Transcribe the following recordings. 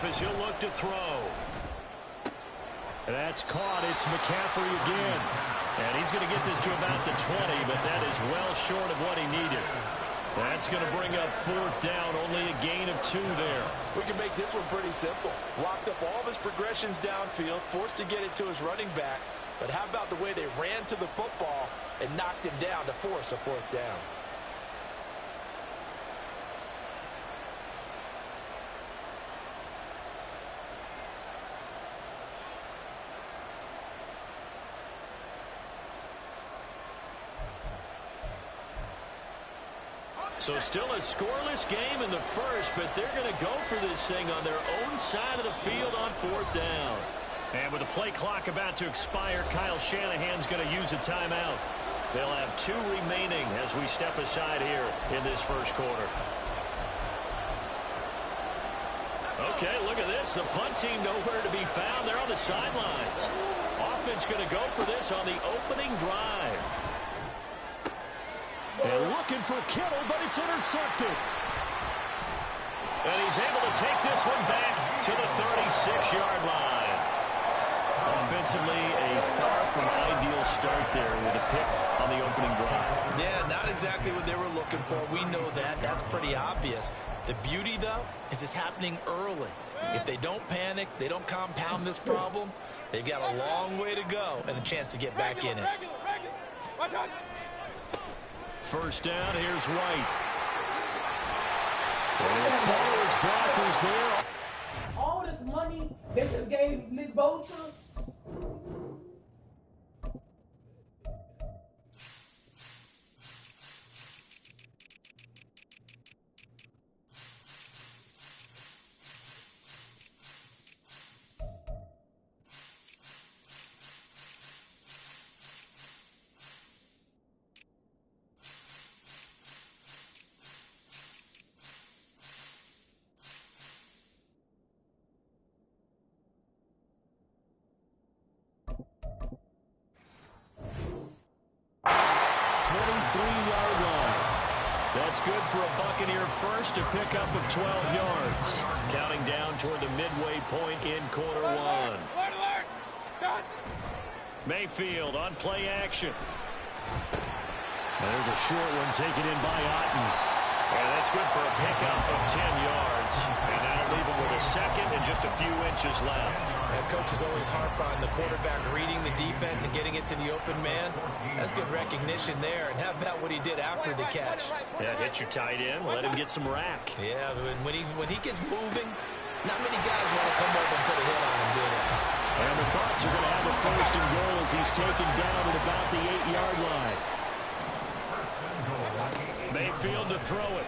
off as he'll look to throw. That's caught. It's McCaffrey again. And he's going to get this to about the 20, but that is well short of what he needed. That's going to bring up fourth down. Only a gain of 2 there. We can make this one pretty simple. Locked up all of his progressions downfield, forced to get it to his running back. But how about the way they ran to the football and knocked him down to force a fourth down? So still a scoreless game in the first, but they're going to go for this thing on their own side of the field on fourth down. And with the play clock about to expire, Kyle Shanahan's going to use a timeout. They'll have 2 remaining as we step aside here in this first quarter. Okay, look at this. The punt team nowhere to be found. They're on the sidelines. Offense going to go for this on the opening drive. And looking for Kittle, but it's intercepted. And he's able to take this one back to the 36-yard line. Offensively, a far from ideal start there with a pick on the opening drive. Yeah, not exactly what they were looking for. We know that. That's pretty obvious. The beauty, though, is it's happening early. If they don't panic, they don't compound this problem, they've got a long way to go and a chance to get back in it. First down, here's White. And follows blockers there. All this money they just gave Nick Bosa. That's good for a Buccaneer first, a pickup of 12 yards. Counting down toward the midway point in quarter one. Mayfield on play action. There's a short one taken in by Otten. And that's good for a pickup of 10 yards. And that'll leave him with a second and just a few inches left. And coaches always harp on the quarterback reading the defense and getting it to the open man. That's good recognition there. And how about what he did after the catch? Yeah, hit your tight end, let him get some rack. Yeah, when he gets moving, not many guys want to come over and put a hit on him, do they? And the Bucs are going to have a first and goal as he's taken down at about the 8-yard line. Mayfield to throw it.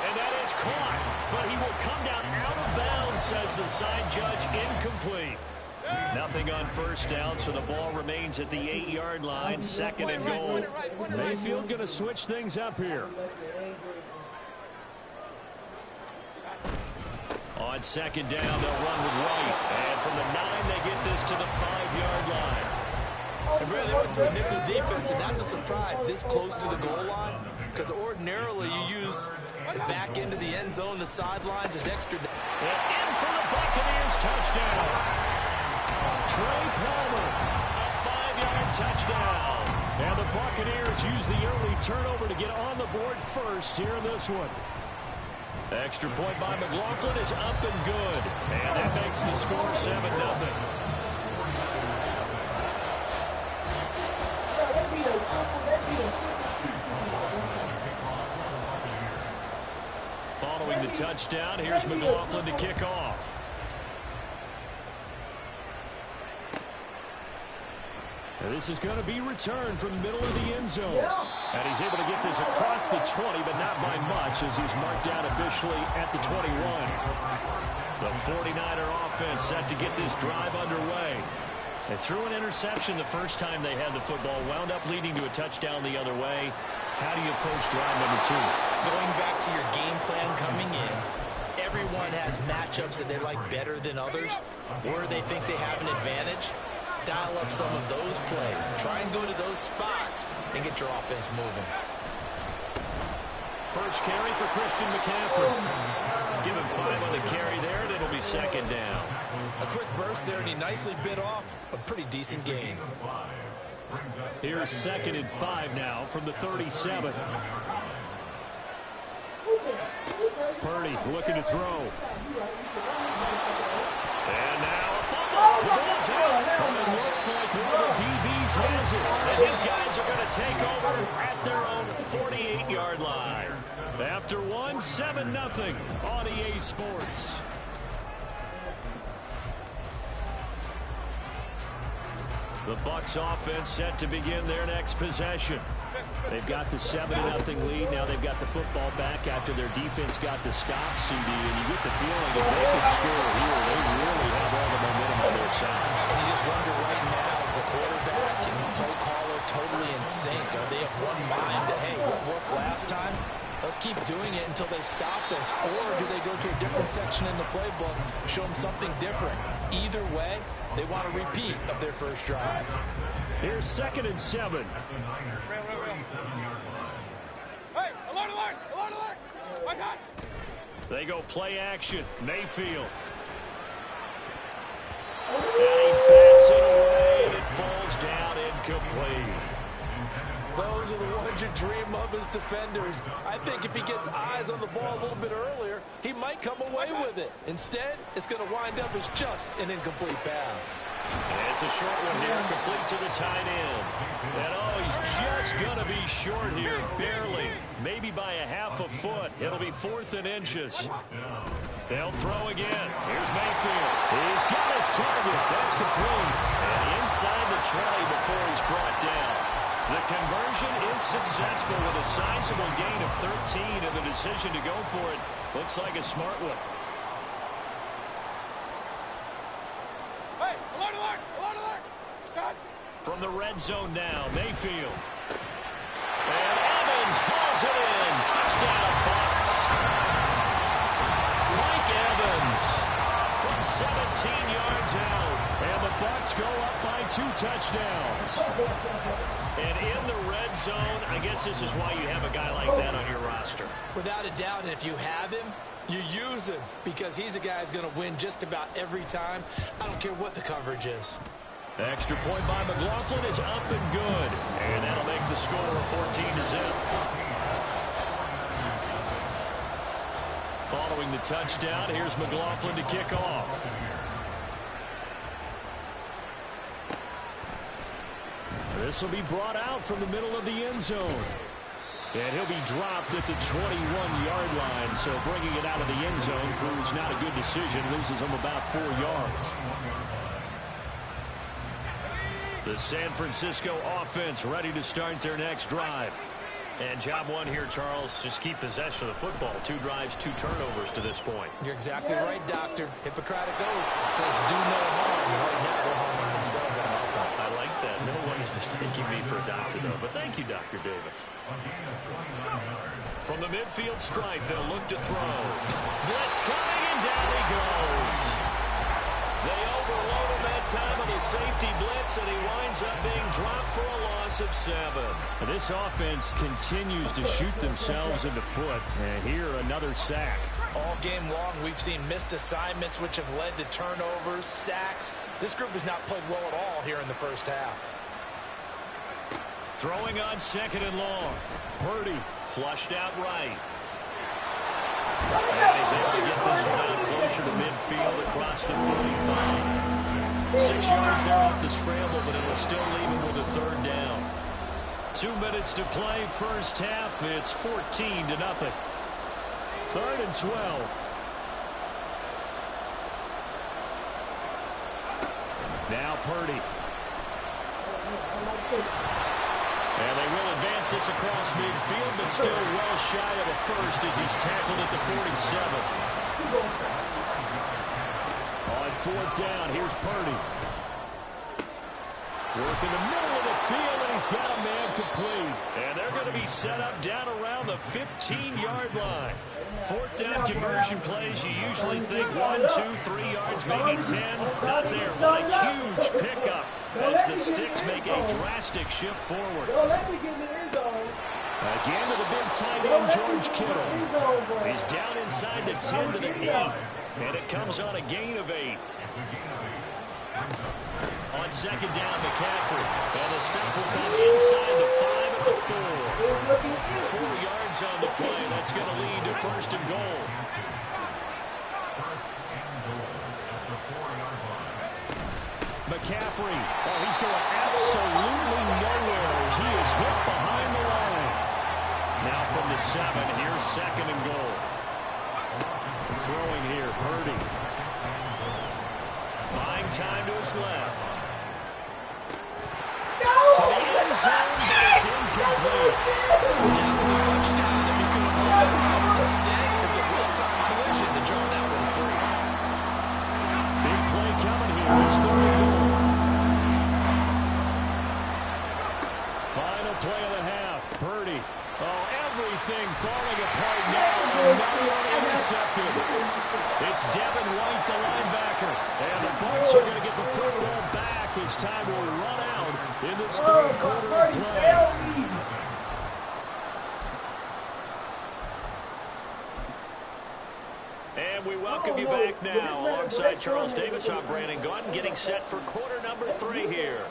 And that is caught, but he will come down out of bounds, says the side judge, incomplete. Nothing on first down, so the ball remains at the 8-yard line, second and goal. Mayfield going to switch things up here. On second down, they'll run with White. And from the 9, they get this to the 5-yard line. And really, they went to a nickel defense, and that's a surprise this close to the goal line, because ordinarily you use the back end of the end zone, the sidelines as extra. And in for the Buccaneers, touchdown. Trey Palmer, a 5-yard touchdown. And the Buccaneers use the early turnover to get on the board first here in this one. Extra point by McLaughlin is up and good. And that makes the score 7-0. Following the touchdown, here's McLaughlin to kick off. And this is going to be returned from the middle of the end zone. And he's able to get this across the 20, but not by much as he's marked down officially at the 21. The 49er offense set to get this drive underway. They threw an interception the first time they had the football, wound up leading to a touchdown the other way. How do you approach drive number 2? Going back to your game plan coming in, everyone has matchups that they like better than others, where they think they have an advantage. Dial up some of those plays. Try and go to those spots and get your offense moving. First carry for Christian McCaffrey. Give him 5 on the carry there. be second down. A quick burst there, and he nicely bit off a pretty decent gain. Here's 2nd and 5 now from the 37. Purdy looking to throw. And now a fumble. The ball's out. And it looks like one of the DBs has it. And his guys are going to take over at their own 48-yard line. After 7-0 on EA Sports. The Bucs offense set to begin their next possession. They've got the 7-0 lead. Now they've got the football back after their defense got the stop, CD. And you get the feeling if they could score here, they really have all the momentum on their side. And you just wonder right now, is the quarterback and the play caller totally in sync? Are they of one mind that, hey, what worked last time? Let's keep doing it until they stop us. Or do they go to a different section in the playbook, show them something different? Either way, they want a repeat of their first drive. Here's 2nd and 7. Hey, alert, alert, alert, alert. My God. They go play action. Mayfield. And he bats it away, and it falls down incomplete. Those are the ones you dream of as defenders. I think if he gets eyes on the ball a little bit earlier, he might come away with it. Instead, it's going to wind up as just an incomplete pass. And it's a short one here, complete to the tight end. And he's just going to be short here, barely. Maybe by a half a foot. It'll be 4th and inches. They'll throw again. Here's Mayfield. He's got his target. That's complete. And inside the 20 before he's brought down. The conversion is successful with a sizable gain of 13, and the decision to go for it looks like a smart one. Hey, alert, alert, alert, alert. Scott. From the red zone now, Mayfield. And Evans hauls it in. Touchdown, Bucs. Mike Evans from 17 yards out. And the Bucs go up by 2 touchdowns. And in the red zone, I guess this is why you have a guy like that on your roster. Without a doubt, and if you have him, you use him because he's a guy who's going to win just about every time. I don't care what the coverage is. The extra point by McLaughlin is up and good. And that'll make the score 14-0. Following the touchdown, here's McLaughlin to kick off. This will be brought out from the middle of the end zone. And he'll be dropped at the 21-yard line. So bringing it out of the end zone proves not a good decision. Loses him about 4 yards. The San Francisco offense ready to start their next drive. And job one here, Charles, just keep possession of the football. 2 drives, 2 turnovers to this point. You're exactly right, Doctor. Hippocratic oath says do no harm. Right now they're harming themselves on offense. I like that. No one is mistaking me for a doctor, though. But thank you, Dr. Davis. From the midfield stripe, they'll look to throw. Blitz coming, and down he goes. They overload him that time with a safety blitz, and he winds up being dropped for a loss of 7. This offense continues to shoot themselves in the foot. And here, another sack. All game long, we've seen missed assignments, which have led to turnovers, sacks. This group has not played well at all here in the first half. Throwing on 2nd and long. Purdy flushed out right. And he's able to get this one out closer to midfield across the 45. 6 yards there off the scramble, but it'll still leave him with a 3rd down. 2 minutes to play first half. It's 14-0. 3rd and 12. Now Purdy. And they will advance this across midfield, but still well shy of a first as he's tackled at the 47. On 4th down, here's Purdy. Work in the middle of the field, and he's got a man complete. And they're going to be set up down around the 15-yard line. 4th down conversion plays, you usually think 1, 2, 3 yards, maybe 10. Not there. What a huge pickup as the Sticks make a drastic shift forward. Again to the big tight end, George Kittle. He's down inside the 10 to the 8. And it comes on a gain of 8. On second down, McCaffrey. And the stop will come inside the 5 at the 4. 4 yards on the play. That's going to lead to first and goal. McCaffrey. Oh, he's going absolutely nowhere as he is hit behind the line. Now from the 7, here's second and goal. Throwing here, Purdy. Buying time to his left. To the end zone, but it's incomplete. That was a touchdown if he could have held it up. Instead, it's a real-time collision to draw that one free. Big play coming here. It's third and goal. Final play of the half. Purdy. Oh, everything falling apart now. Another one intercepted. It's Devin White, the linebacker. And the Bucs are going to get the football back as time will run out in this third quarter of play. And we welcome you back now alongside Charles Davis. I'm Brandon Gaudin getting set for quarter number 3 here.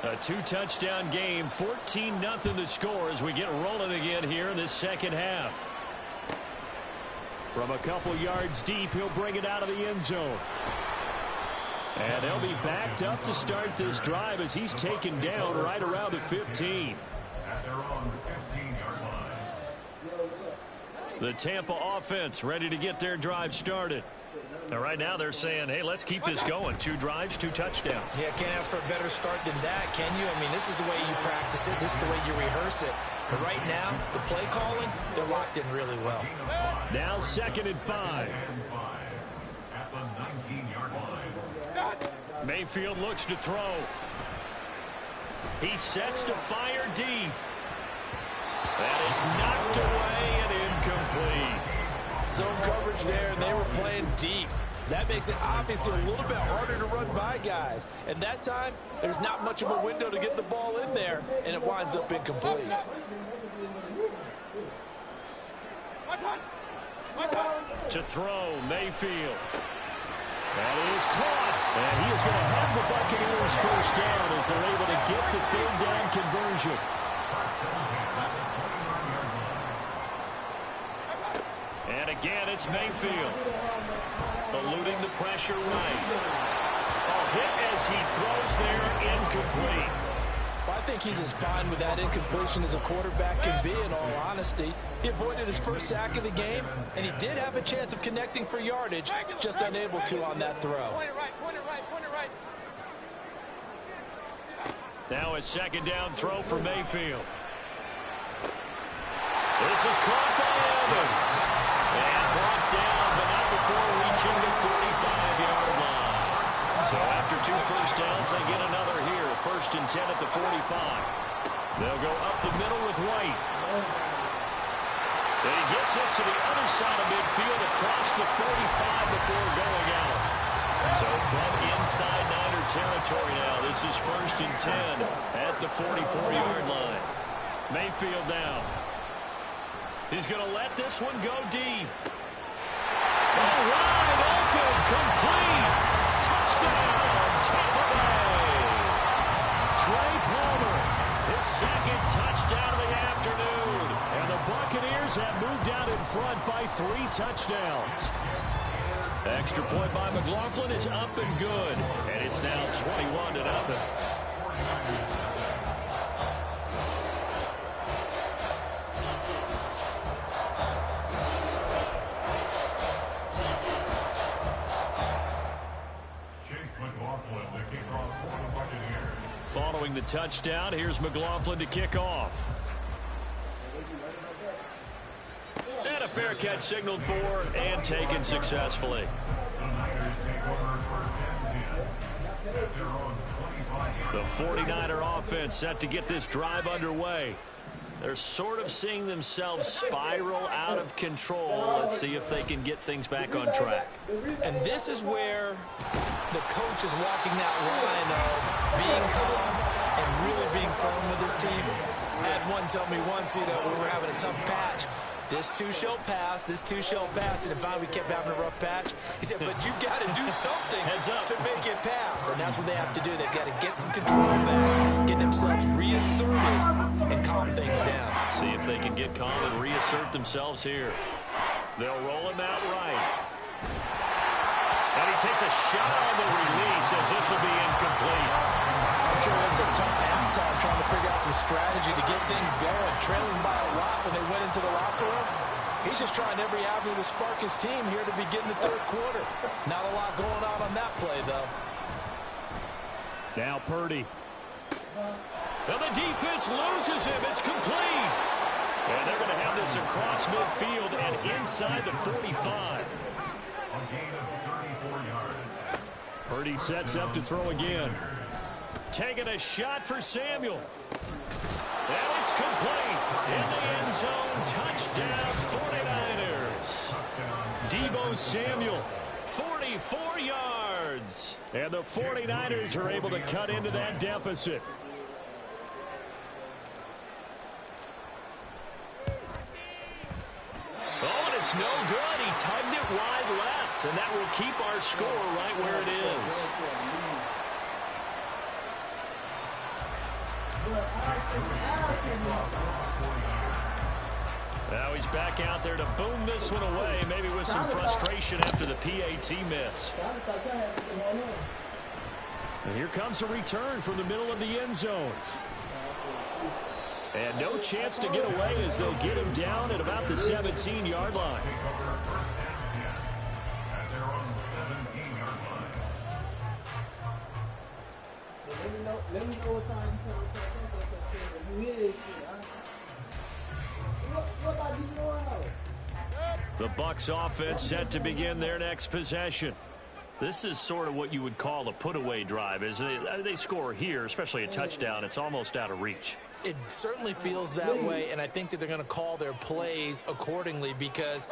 A 2-touchdown game, 14-0 the score as we get rolling again here in this second half. From a couple yards deep, he'll bring it out of the end zone. And they'll be backed up to start this drive as he's taken down right around the 15. The Tampa offense ready to get their drive started. Now, right now they're saying, hey, let's keep this going. 2 drives, 2 touchdowns. Yeah, can't ask for a better start than that, can you? I mean, this is the way you practice it. This is the way you rehearse it. But right now, the play calling, they're locked in really well. Now 2nd and 5. At the 19-yard line. Mayfield looks to throw. He sets to fire deep. And it's knocked away and incomplete. Zone coverage there, and they were playing deep. That makes it obviously a little bit harder to run by guys. And that time, there's not much of a window to get the ball in there, and it winds up incomplete. To throw, Mayfield. That is caught. And he is going to have the Buccaneers first down as they're able to get the third down conversion. And again, it's Mayfield. Eluding the pressure right. A hit as he throws there, incomplete. Well, I think he's as fine with that incompletion as a quarterback can be, in all honesty. He avoided his first sack of the game, and he did have a chance of connecting for yardage, just unable to on that throw. Point it right, point it right, point it right. Now a second down throw for Mayfield. This is caught by Evans. And brought down, but not before reaching the 45-yard line. So after 2 first downs, they get another here. 1st and 10 at the 45. They'll go up the middle with White. And he gets us to the other side of midfield across the 45 before going out. So from inside Niner territory now, this is 1st and 10 at the 44-yard line. Mayfield now. He's going to let this one go deep. Oh, wide open, complete. Touchdown, Tampa Bay. Trey Palmer, his 2nd touchdown of the afternoon. And the Buccaneers have moved out in front by 3 touchdowns. Extra point by McLaughlin is up and good. And it's now 21-0. Following the touchdown, here's McLaughlin to kick off. And a fair catch signaled for and taken successfully. The 49er offense set to get this drive underway. They're sort of seeing themselves spiral out of control. Let's see if they can get things back on track. And this is where the coach is walking that line of being calm and really being firm with his team. Had one tell me once, you know, we were having a tough patch. This too shall pass, this too shall pass. And finally we kept having a rough patch. He said, but you got to do something to make it pass. And that's what they have to do. They've got to get some control back, get themselves reasserted, and calm things down. See if they can get calm and reassert themselves here. They'll roll him out right. And he takes a shot on the release as this will be incomplete. I'm sure it was a tough halftime trying to figure out some strategy to get things going. Trailing by a lot when they went into the locker room. He's just trying every avenue to spark his team here to begin the third quarter. Not a lot going on that play, though. Now Purdy. And the defense loses him. It's complete. And they're going to have this across midfield and inside the 45. A gain of 34 yards. Purdy sets up to throw again. Taking a shot for Samuel. And it's complete. In the end zone. Touchdown 49ers. Deebo Samuel. 44 yards. And the 49ers are able to cut into that deficit. Oh, and it's no good. He tugged it wide left, and that will keep our score right where it is. Now he's back out there to boom this one away, maybe with some frustration after the PAT miss. And here comes a return from the middle of the end zone. And no chance to get away as they'll get him down at about the 17-yard line. At their own 17-yard line. Let me know what time you hear this shit, huh? What about these Royals? The Bucs offense set to begin their next possession. This is sort of what you would call a put-away drive, isn't it? They score here, especially a touchdown. It's almost out of reach. It certainly feels that way, and I think that they're going to call their plays accordingly because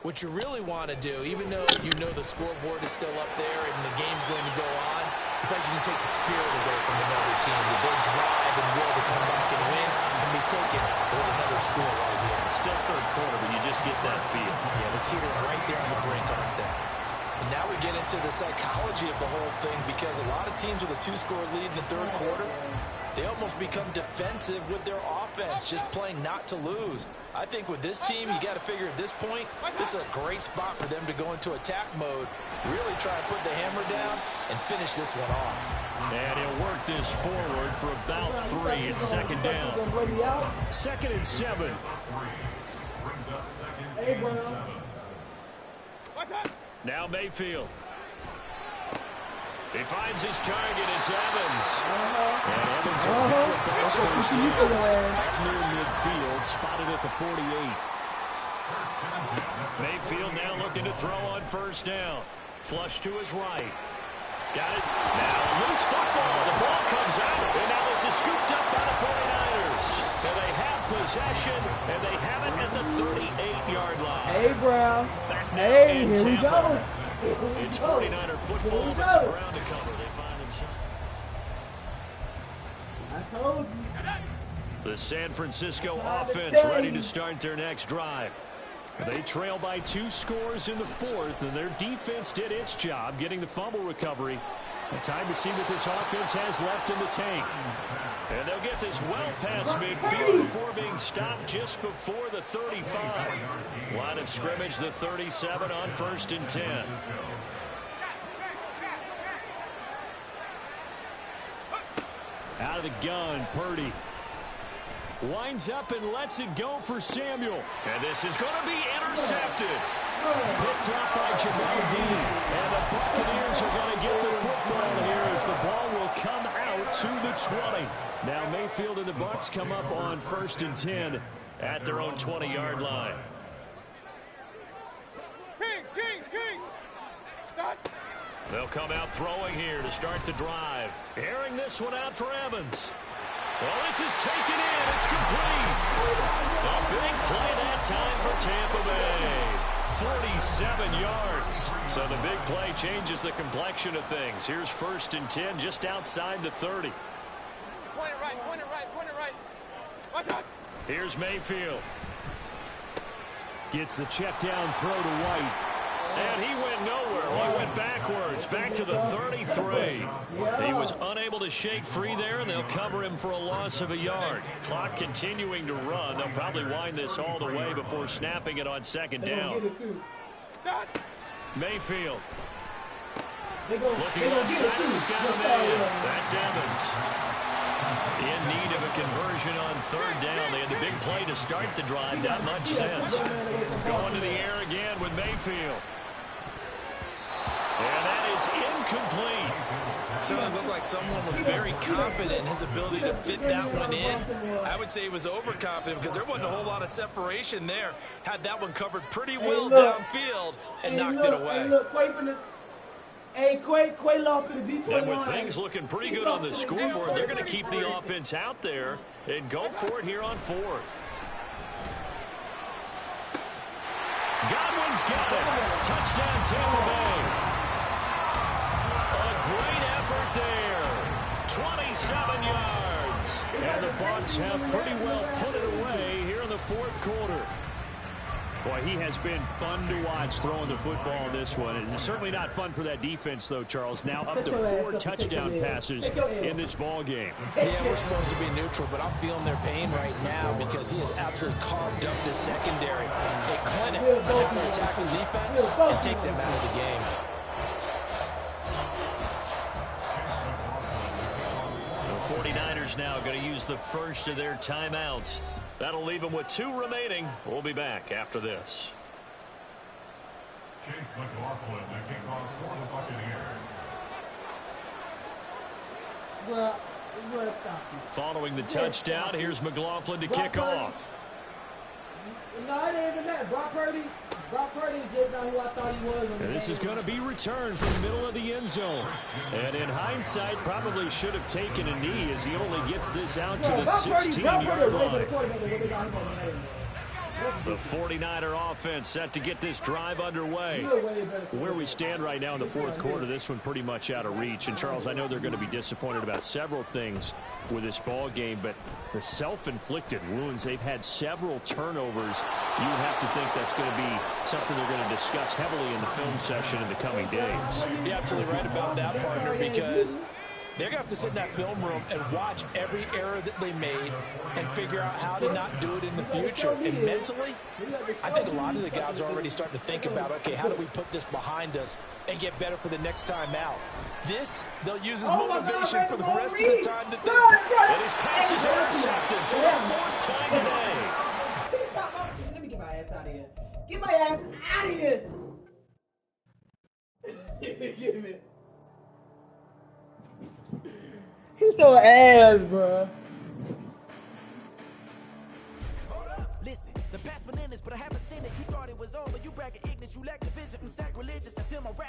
what you really want to do, even though you know the scoreboard is still up there and the game's going to go on, I think you can take the spirit away from another team. That their drive and will to come back and win can be taken with another score right here. Still third quarter, but you just get that feel. Yeah, they're teetering right there on the brink, aren't they? And now we get into the psychology of the whole thing because a lot of teams with a two-score lead in the third quarter, they almost become defensive with their offense, just playing not to lose. I think with this team, you got to figure at this point, this is a great spot for them to go into attack mode, really try to put the hammer down and finish this one off. And he'll work this forward for about 3. It's second down. 2nd and 7. Brings up 2nd and 7. Now Mayfield. He finds his target. It's Evans. And Evans will pick it back first down. Near midfield, spotted at the 48. Mayfield now looking to throw on first down. Flush to his right. Got it. Now loose football. The ball comes out. And now this is scooped up by the 49ers. And they have possession. And they have it at the 38-yard line. Hey, Brown. Back now Hey, in here we Tampa. go. It's 49er football with some ground to cover. They find themselves. I told you. The San Francisco offense ready to start their next drive. They trail by 2 scores in the 4th, and their defense did its job getting the fumble recovery. And time to see what this offense has left in the tank. And they'll get this well past midfield before being stopped just before the 35. Line of scrimmage, the 37 on 1st and 10. Out of the gun, Purdy. Winds up and lets it go for Samuel. And this is going to be intercepted. Picked up by Jamal Dean. And the Buccaneers are going to get the football here as the ball will come out to the 20. Now Mayfield and the Bucs come up on 1st and 10 at their own 20-yard line. Kings! Stop! They'll come out throwing here to start the drive. Airing this one out for Evans. Well, this is taken in. It's complete. A big play that time for Tampa Bay. 47 yards. So the big play changes the complexion of things. Here's 1st and 10 just outside the 30. Point it right. Here's Mayfield. Gets the check down throw to White. And he went nowhere. He went backwards, back to the 33. He was unable to shake free there, and they'll cover him for a loss of a yard. Clock continuing to run. They'll probably wind this all the way before snapping it on second down. Mayfield. Looking outside, he's got him in. That's Evans. In need of a conversion on third down. They had the big play to start the drive. Not much sense. Going to the air again with Mayfield. And that is incomplete. Certainly looked like someone was very confident in his ability to fit that one in. I would say he was overconfident because there wasn't a whole lot of separation there. Had that one covered pretty well downfield and knocked it away. Quay lost to the Detroit And with Lions. things looking pretty good on the scoreboard, they're going to keep the offense out there and go for it here on fourth. Godwin's got it. Touchdown, Tampa Bay. A great effort there. 27 yards. And the Bucs have pretty well put it away here in the fourth quarter. Boy, he has been fun to watch throwing the football in this one. It's certainly not fun for that defense, though, Charles. Now up to 4 touchdown passes in this ball game. Yeah, we're supposed to be neutral, but I'm feeling their pain right now because he has absolutely carved up this secondary. A clinic on how to attack the defense and take them out of the game. The 49ers now going to use the first of their timeouts. That'll leave them with 2 remaining. We'll be back after this. Chase McLaughlin, the kickoff for the Buccaneers. Well, stop you. Following the touchdown, here's McLaughlin to kick off. No, it ain't even that. Brock Purdy is just not who I thought he was. And this is going to be returned from the middle of the end zone. And in hindsight, probably should have taken a knee as he only gets this out to the 16-yard line. The 49er offense set to get this drive underway. Where we stand right now in the fourth quarter, this one pretty much out of reach. And, Charles, I know they're going to be disappointed about several things with this ball game, but the self-inflicted wounds, they've had several turnovers. You would have to think that's going to be something they're going to discuss heavily in the film session in the coming days. You're absolutely right about that, partner, because they're going to have to sit in that film room and watch every error that they made and figure out how to not do it in the future. And mentally, I think a lot of the guys are already starting to think about, okay, how do we put this behind us and get better for the next time out? This, they'll use as motivation for the rest of the time that they play. And his pass is intercepted for the 4th time today. Let me get my ass out of here. Get my ass out of here. Give me. He's so ass, bro. Hold up, listen, the past bananas, but I haven't seen it. You thought it was over, you bragging ignorance, you lack the vision, I'm sacrilegious, I feel my rap.